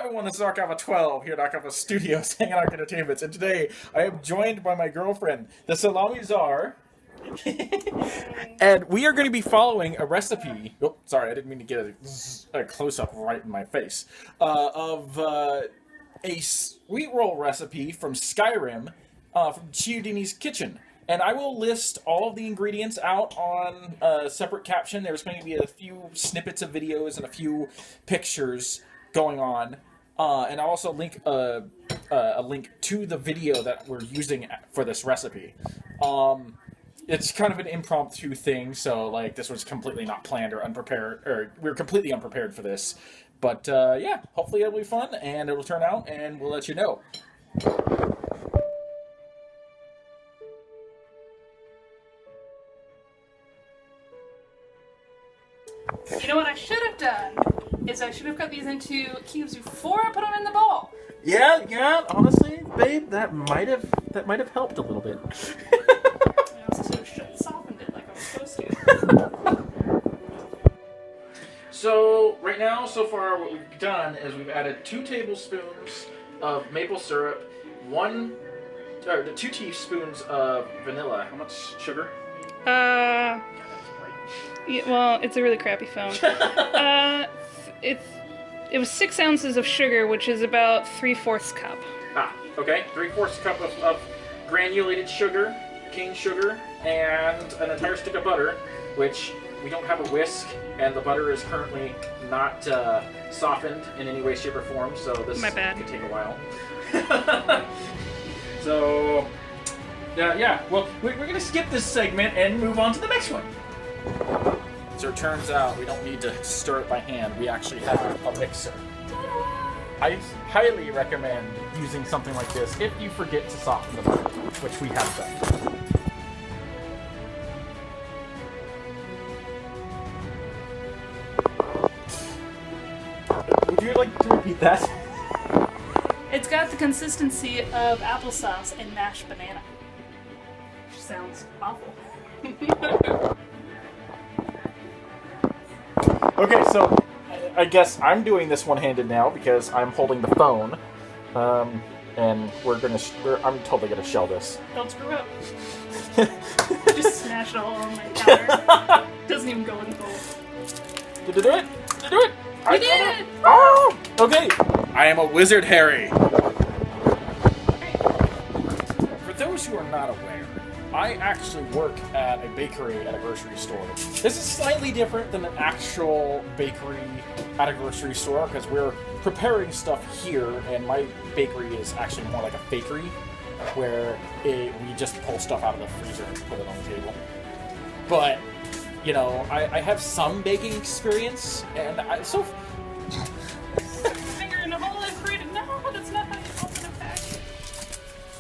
everyone, this is Archive 12 here at Archive Studios, hanging out entertainments, and today I am joined by my girlfriend, the Salami Czar, and we are going to be following a recipe. Oh, sorry, I didn't mean to get a close-up right in my face of a sweet roll recipe from Skyrim, from Chiodini's kitchen. And I will list all of the ingredients out on a separate caption. There's going to be a few snippets of videos and a few pictures going on. And I'll also link a link to the video that we're using for this recipe. It's kind of an impromptu thing, so like this was completely not planned or unprepared, or we're completely unprepared for this. But yeah, hopefully it'll be fun and it'll turn out, and we'll let you know. You know what I should have done is I should have cut these into cubes before I put them in the bowl. Yeah. Honestly, babe, that might have helped a little bit. I also should have softened it like I was supposed to. So right now, so far, what we've done is we've added 2 tablespoons of maple syrup, 2 teaspoons of vanilla. How much sugar? Yeah, well, it's a really crappy phone. It was 6 ounces of sugar, which is about 3/4 cup. Ah, okay. 3/4 cup of granulated sugar, cane sugar, and an entire stick of butter, which we don't have a whisk, and the butter is currently not softened in any way, shape, or form, so this My bad. could take a while. So, yeah. Well, we're going to skip this segment and move on to the next one. So it turns out we don't need to stir it by hand. We actually have a mixer. I highly recommend using something like this if you forget to soften the butter, which we have done. Would you like to repeat that? It's got the consistency of applesauce and mashed banana. Which sounds awful. Okay, so I guess I'm doing this one-handed now because I'm holding the phone, and I'm totally gonna shell this. Don't screw up. Just smash it all on my counter. Doesn't even go in the bowl. Did you do it? Did you do it? You did! Oh! Okay. I am a wizard, Harry. For those who are not aware, I actually work at a bakery at a grocery store. This is slightly different than an actual bakery at a grocery store because we're preparing stuff here, and my bakery is actually more like a fakery where we just pull stuff out of the freezer and put it on the table. But, you know, I have some baking experience, and Finger in the hole and create it. No, that's not how you open a pack.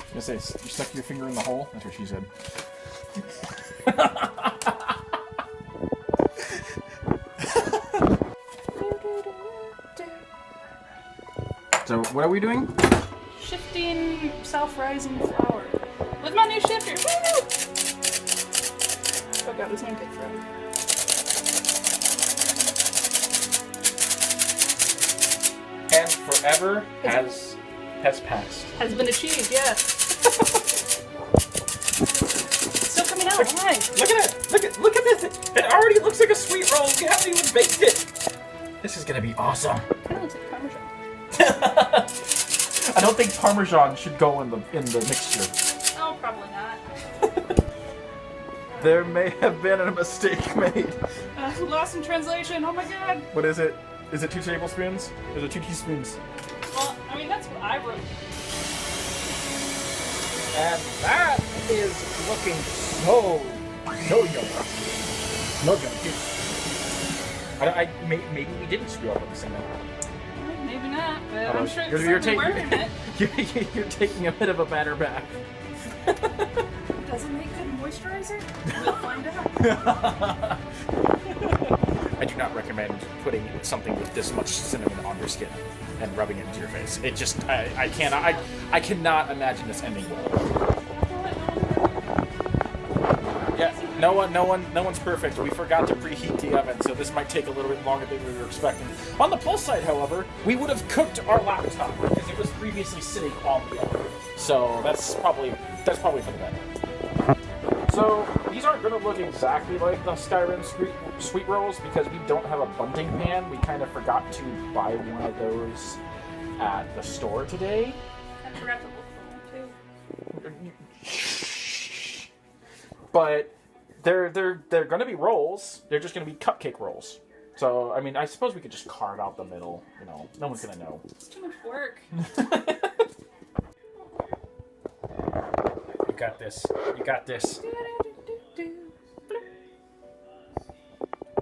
I'm gonna say, you stuck your finger in the hole? That's what she said. So, what are we doing? Shifting self-rising flour. With my new shifter. Woo! Oh god, this might take forever. And forever has passed. Has been achieved, yes. Still coming out. Why? Look at it! Look at this! It already looks like a sweet roll. We haven't even baked it. This is gonna be awesome. Kind of looks like Parmesan. I don't think Parmesan should go in the mixture. Oh, probably not. There may have been a mistake made. Lost in translation. Oh my god. What is it? Is it 2 tablespoons? Or is it 2 teaspoons? Well, I mean, that's what I wrote. And that is looking so yummy. No yummy. Maybe we didn't screw up with this thing. Maybe not, but Oh, I'm sure it's you're certainly working it. You're taking a bit of a batter bath. Does it make good moisturizer? We'll find out. I do not recommend putting something with this much cinnamon on your skin and rubbing it into your face. It just, I cannot imagine this ending well. Yeah, No one's perfect. We forgot to preheat the oven, so this might take a little bit longer than we were expecting. On the plus side, however, we would have cooked our laptop because it was previously sitting on the oven. So that's probably for the better. So these aren't going to look exactly like the Skyrim Sweet Rolls because we don't have a bunting pan. We kind of forgot to buy one of those at the store today. I forgot to look for one too. But they're going to be rolls. They're just going to be cupcake rolls. So I mean, I suppose we could just carve out the middle. You know, no one's going to know. It's too much work. You got this. You got this.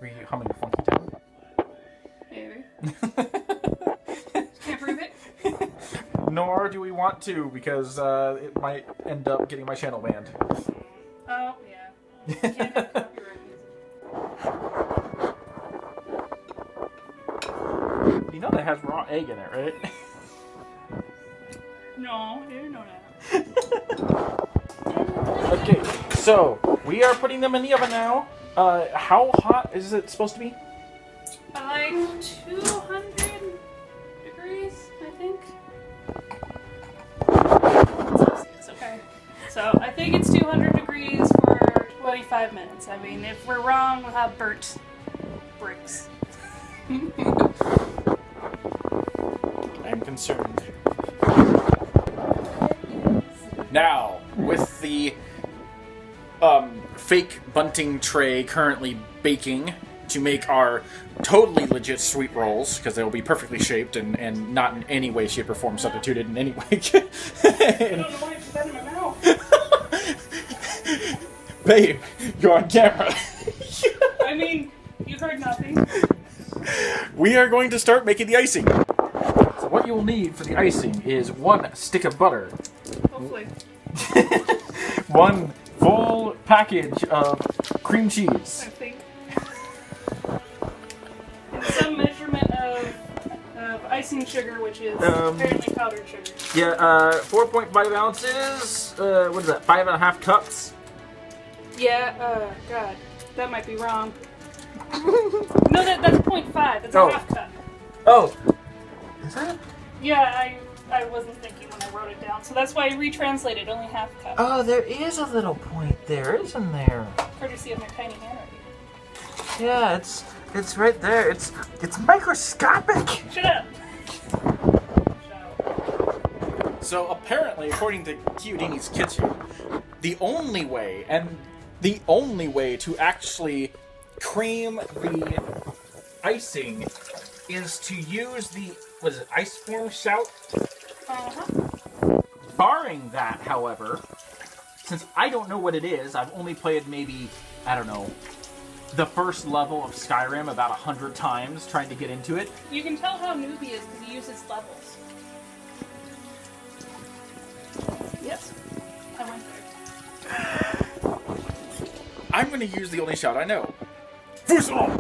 Were you humming a funky tone? Maybe. Can't prove it. Nor do we want to, because it might end up getting my channel banned. Oh, yeah. Can't have copyright music. You know that has raw egg in it, right? No, I didn't know that. Okay, so we are putting them in the oven now. How hot is it supposed to be? Like 200 degrees, I think. Celsius, okay. So I think it's 200 degrees for 25 minutes. I mean, if we're wrong, we'll have burnt bricks. I'm concerned. Now, with the fake bunting tray currently baking to make our totally legit sweet rolls, because they'll be perfectly shaped and not in any way, shape, or form substituted in any way. I don't know why it's in my mouth. Babe, you're on camera. I mean, you heard nothing. We are going to start making the icing. So what you will need for the icing is 1 stick of butter. Hopefully. 1 full package of cream cheese. I think. And some measurement of icing sugar, which is apparently powdered sugar. Yeah, 4.5 ounces. What is that? 5.5 cups. Yeah, God, that might be wrong. No, that's 0.5. That's a half cup. Oh. Is that? Yeah, I wasn't thinking when I wrote it down, so that's why I retranslated only half cup. Oh, there is a little point there, isn't there? Courtesy of my tiny handwriting. Yeah, it's right there. It's microscopic. Shut up. So apparently, according to Chiodini's kitchen, the only way to actually cream the icing is to use the ice form shout. Uh-huh. Barring that, however, since I don't know what it is, I've only played maybe, I don't know, the first level of Skyrim about 100 times trying to get into it. You can tell how noob he is because he uses levels. Yes, I went there. I'm going to use the only shout I know. Oh,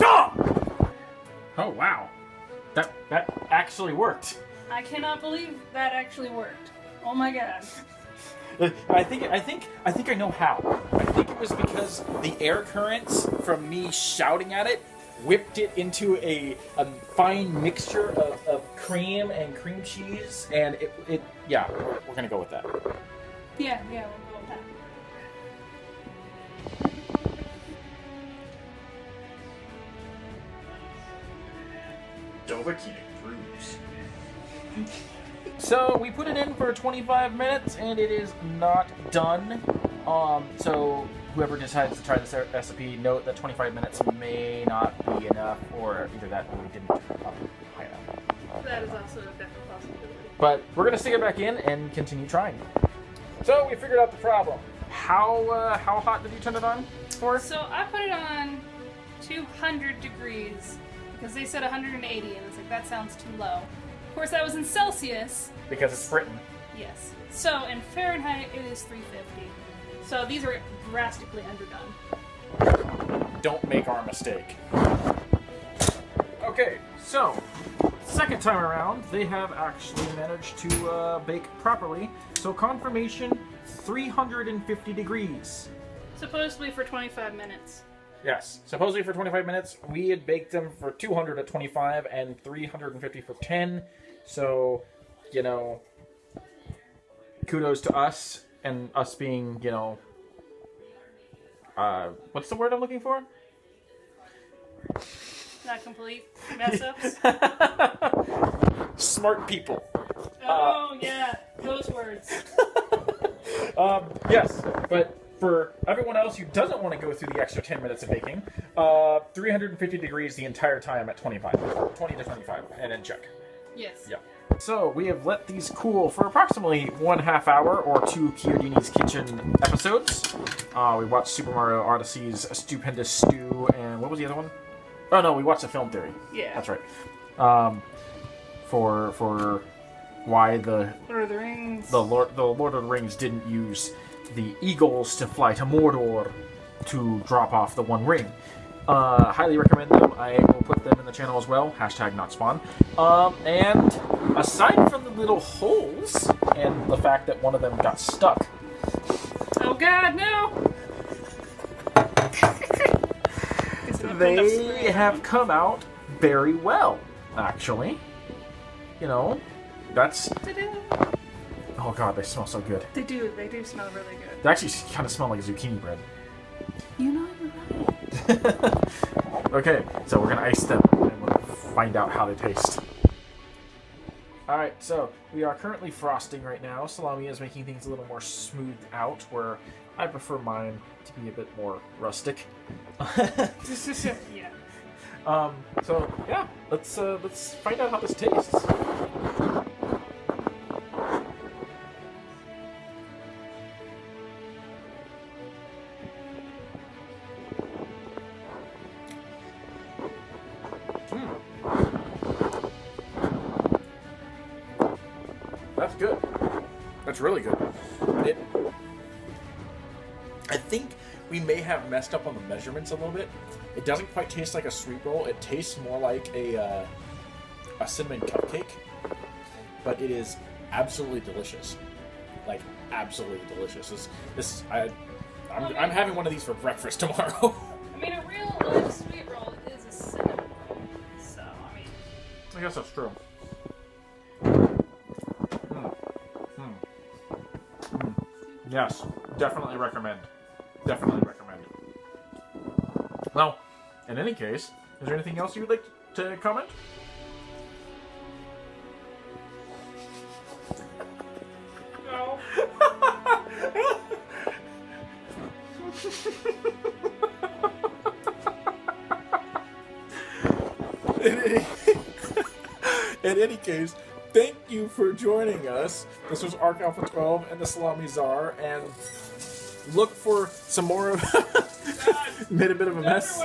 wow. That actually worked. I cannot believe that actually worked. Oh my god. I think I know how. I think it was because the air currents from me shouting at it whipped it into a fine mixture of cream and cream cheese, and it yeah, we're gonna go with that. Yeah, we'll go with that. Dovahkian brews. So we put it in for 25 minutes, and it is not done. So whoever decides to try this recipe, note that 25 minutes may not be enough, or either that or we didn't turn it up high enough. That is also a definite possibility. But we're gonna stick it back in and continue trying. So we figured out the problem. How hot did you turn it on for? So I put it on 200 degrees because they said 180, and it's like that sounds too low. Of course, that was in Celsius. Because it's Britain. Yes. So in Fahrenheit, it is 350. So these are drastically underdone. Don't make our mistake. Okay, so second time around, they have actually managed to bake properly. So confirmation, 350 degrees. Supposedly for 25 minutes. Yes, supposedly for 25 minutes. We had baked them for 200 at 25 and 350 for 10. So, you know, kudos to us and us being, you know, what's the word I'm looking for? Not complete mess ups. Smart people. Oh, yeah, those words. Yes, but for everyone else who doesn't want to go through the extra 10 minutes of baking, 350 degrees the entire time at 20 to 25, and then check. Yes. Yeah. So we have let these cool for approximately 1/2 hour or 2 Chiodini's Kitchen episodes. We watched Super Mario Odyssey's Stupendous Stew, and what was the other one? Oh no, we watched the film theory. Yeah. That's right. For why the Lord of the Rings. the Lord of the Rings didn't use the eagles to fly to Mordor to drop off the One Ring. Highly recommend them. I will put them in the channel as well. # not spawn. And aside from the little holes and the fact that one of them got stuck, Oh God, no! they have come out very well, actually. You know, that's... Oh god, they smell so good. They do smell really good. They actually kind of smell like zucchini bread. You know you're right. Okay, so we're gonna ice them and we'll find out how they taste. Alright, so we are currently frosting right now. Salami is making things a little more smoothed out, where I prefer mine to be a bit more rustic. Yeah. So yeah, let's find out how this tastes. That's good. That's really good. I think we may have messed up on the measurements a little bit. It doesn't quite taste like a sweet roll. It tastes more like a cinnamon cupcake, but it is absolutely delicious. Like absolutely delicious. I'm having one of these for breakfast tomorrow. I mean, a real live sweet roll is a cinnamon roll, so I mean. I guess that's true. Yes, definitely recommend. Definitely recommend. Well, in any case, is there anything else you would like to comment? No. In any case, thank you for joining us. This was Arc Alpha 12 and the Salami Czar, and look for some more of... Made a bit of a mess.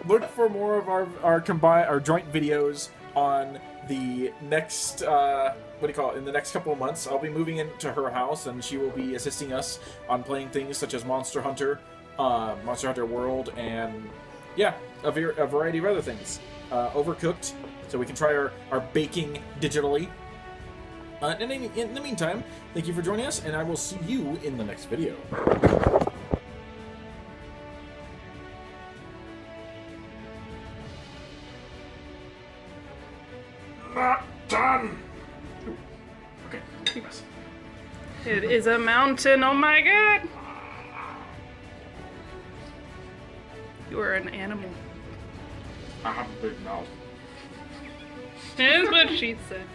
Look for more of our joint videos on the next, in the next couple of months. I'll be moving into her house, and she will be assisting us on playing things such as Monster Hunter World, and yeah, a variety of other things. Overcooked, so we can try our baking digitally. In the meantime, thank you for joining us, and I will see you in the next video. Not done! Ooh. Okay, yes. It is a mountain, oh my god! You are an animal. I have a big mouth. That's what she said.